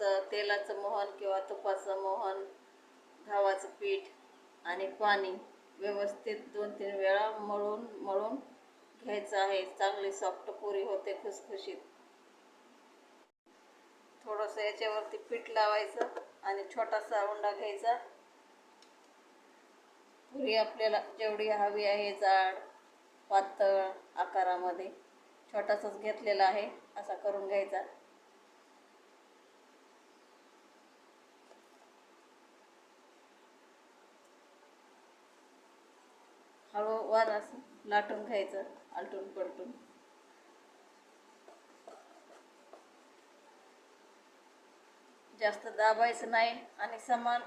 थोडंसं तेलाचं मोहन किंवा तुपाचं मोहन, गव्हाचं पीठ आणि पाणी व्यवस्थित 2-3 वेळा मळून घ्यायचं आहे. चांगली सॉफ्ट पुरी होते, खुसखुशीत. थोडंसं याच्यावरती पीठ लावायचं आणि छोटासा उंडा घ्यायचा. पुरी आपल्याला जेवढी हवी आहे, जाड पातळ आकारामध्ये, छोटासाच घेतलेला आहे, असा करून घ्यायचा. हळूवार असं लाटून घ्यायचं, आलटून पलटून. जास्त दाबायचं नाही आणि समान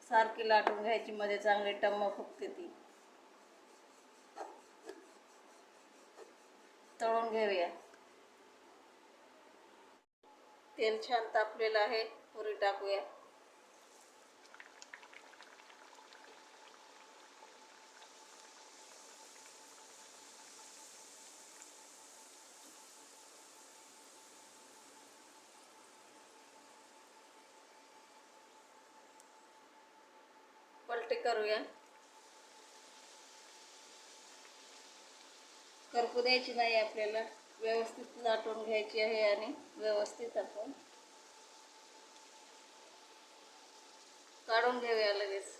सारखी लाटून घ्यायची, मध्ये चांगली टम्म फुगते ती. तळून घेऊया. तेल छान तापलेलं आहे, पुरी टाकूया. पलटी करूया. करपू द्यायची नाही आपल्याला, व्यवस्थित लाटून घ्यायची आहे आणि व्यवस्थित आपण काढून घेऊया लगेच.